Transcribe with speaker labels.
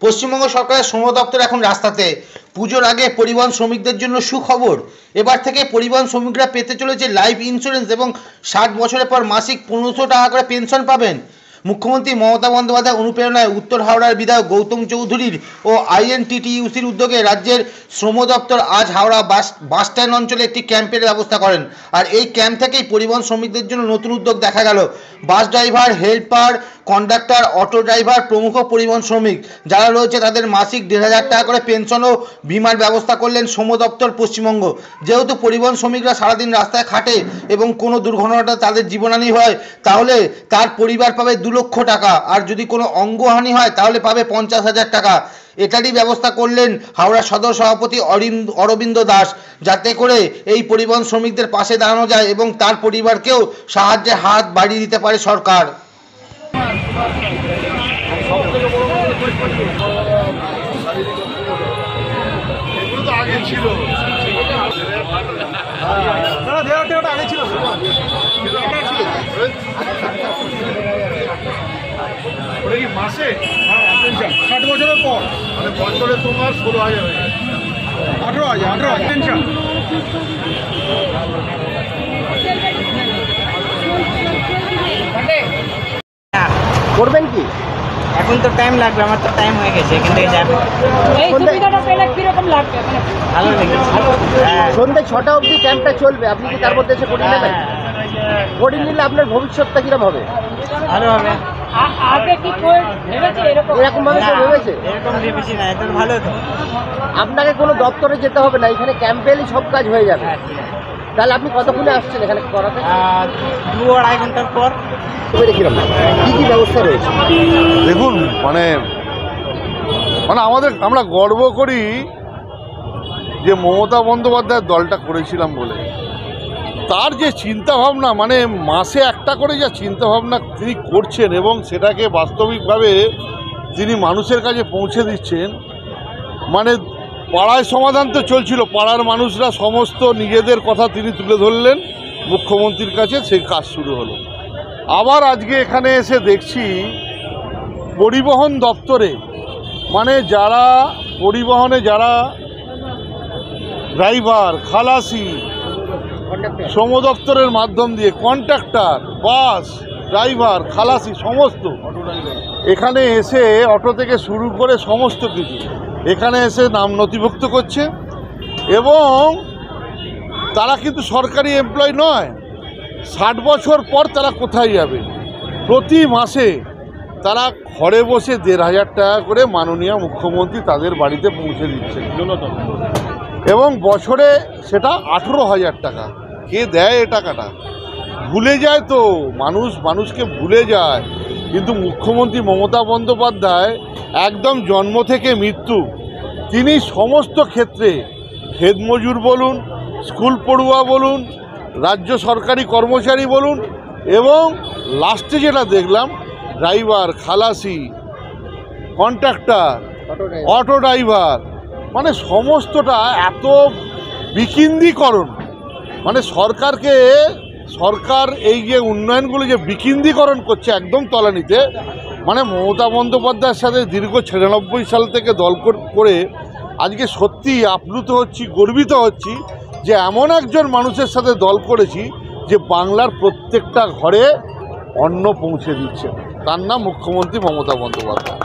Speaker 1: পশ্চিমবঙ্গ সরকারের শ্রম দপ্তর এখন রাস্তাতে। পুজোর আগে পরিবহন শ্রমিকদের জন্য সুখবর। এবার থেকে পরিবহন শ্রমিকরা পেতে চলেছে লাইফ ইন্স্যুরেন্স এবং 60 বছরের পর মাসিক 1500 টাকা করে পেনশন পাবেন। মুখ্যমন্ত্রী মমতা বন্দ্যোপাধ্যায় অনুপ্রেরণায় উত্তর হাওড়ার বিধায়ক গৌতম চৌধুরীর ও আইএনটিটিইউসির উদ্যোগে রাজ্যের শ্রম দপ্তর আজ হাওড়া বাস স্ট্যান্ড অঞ্চলে একটি ক্যাম্পের ব্যবস্থা করেন। আর এই ক্যাম্প থেকেই পরিবহন শ্রমিকদের জন্য নতুন উদ্যোগ দেখা গেল। Bus driver, helper, conductor, auto driver প্রমুখ পরিবহন শ্রমিক যারা রয়েছে তাদের মাসিক 1500 টাকা করে পেনশন ও বিমার ব্যবস্থা করলেন শ্রম দপ্তর পশ্চিমবঙ্গ। যেহেতু পরিবহন শ্রমিকরা সারাদিন রাস্তায় খাটে এবং কোনো দুর্ঘটনাটা তাদের জীবনহানি হয় তাহলে তার পরিবার পাবে 2 লক্ষ টাকা, আর যদি কোনো অঙ্গহানি হয় তাহলে পাবে 50,000 টাকা। এটারই ব্যবস্থা করলেন হাওড়া সদর সভাপতি অরবিন্দ দাস, যাতে করে এই পরিবহন শ্রমিকদের পাশে দাঁড়ানো যায় এবং তার পরিবারকেও সাহায্যের হাত বাড়িয়ে দিতে পারে সরকার।
Speaker 2: মাসে 60 বছরের পর মানে বছরে তোমার 16,000 হয়ে গেছে, 18,000 পেনশন।
Speaker 3: করবেন কি?
Speaker 4: এখন তো টাইম লাগবে, আমার তো টাইম হয়ে গেছে, এখান থেকে যাবে।
Speaker 5: এই সুবিধাটা পেলে কিরকম লাগবে?
Speaker 4: ভালো লেগেছে।
Speaker 3: সন্ধ্যে 6টা অবধি ক্যাম্পটা চলবে, আপনি কি তার মধ্যে এসে পড়ে নেবেন? পড়ে নিলে আপনার ভবিষ্যৎটা কিরকম হবে?
Speaker 4: ভালো হবে।
Speaker 5: আগে কি ভেবেছে
Speaker 3: এরকম ভাবে কেউ ভেবেছে?
Speaker 4: এরকম ভেবেছি না, এটা ভালো তো।
Speaker 3: আপনাকে কোনো দপ্তরে যেতে হবে না, এখানে ক্যাম্পে এলেই সব কাজ হয়ে যাবে। তাহলে আপনি কতক্ষণে আসছেন এখানে করাতে?
Speaker 4: 2-2.5 ঘন্টার পর।
Speaker 3: কি কি ব্যবস্থা রয়েছে?
Speaker 2: দেখুন, মানে আমরা গর্ব করি যে মমতা বন্দ্যোপাধ্যায়ের দলটা করেছিলাম বলে। তার যে চিন্তাভাবনা, মানে মাসে একটা করে যা চিন্তাভাবনা তিনি করছেন এবং সেটাকে বাস্তবিকভাবে তিনি মানুষের কাছে পৌঁছে দিচ্ছেন। মানে পাড়ায় সমাধান তো চলছিল, পাড়ার মানুষরা সমস্ত নিজেদের কথা তিনি তুলে ধরলেন মুখ্যমন্ত্রীর কাছে, সেই কাজ শুরু হলো। আবার আজকে এখানে এসে দেখছি পরিবহন দপ্তরে, মানে যারা পরিবহনে যারা ড্রাইভার, খালাসি, শ্রম দপ্তরের মাধ্যম দিয়ে কন্ট্রাক্টর, বাস ড্রাইভার, খালাসি সমস্ত এখানে এসে অটো থেকে শুরু করে সমস্ত কিছু এখানে এসে নাম নথিভুক্ত করছে এবং তারা কিন্তু সরকারি এমপ্লয় নয়। 60 বছর পর তারা কোথায় যাবে? প্রতি মাসে তারা ঘরে বসে 1,500 টাকা করে মাননীয় মুখ্যমন্ত্রী তাদের বাড়িতে পৌঁছে দিচ্ছেন এবং বছরে সেটা 18,000 টাকা। কে দেয় এ টাকাটা? ভুলে যায় তো মানুষকে ভুলে যায়। কিন্তু মুখ্যমন্ত্রী মমতা বন্দ্যোপাধ্যায় একদম জন্ম থেকে মৃত্যু, তিনি সমস্ত ক্ষেত্রে খেতমজুর বলুন, স্কুল পড়ুয়া বলুন, রাজ্য সরকারি কর্মচারী বলুন এবং লাস্টে যেটা দেখলাম ড্রাইভার, খালাসি, কন্ট্রাক্টর, অটো ড্রাইভার, মানে সমস্তটা এত বিকেন্দ্রীকরণ, মানে সরকার এই যে উন্নয়নগুলো যে বিকেন্দ্রীকরণ করছে একদম তলানিতে, মানে মমতা বন্দ্যোপাধ্যায়ের সাথে দীর্ঘ 96 সাল থেকে দল করে আজকে সত্যি আপ্লুত হচ্ছি, গর্বিত হচ্ছি যে এমন একজন মানুষের সাথে দল করেছি যে বাংলার প্রত্যেকটা ঘরে অন্ন পৌঁছে দিচ্ছে। তার নাম মুখ্যমন্ত্রী মমতা বন্দ্যোপাধ্যায়।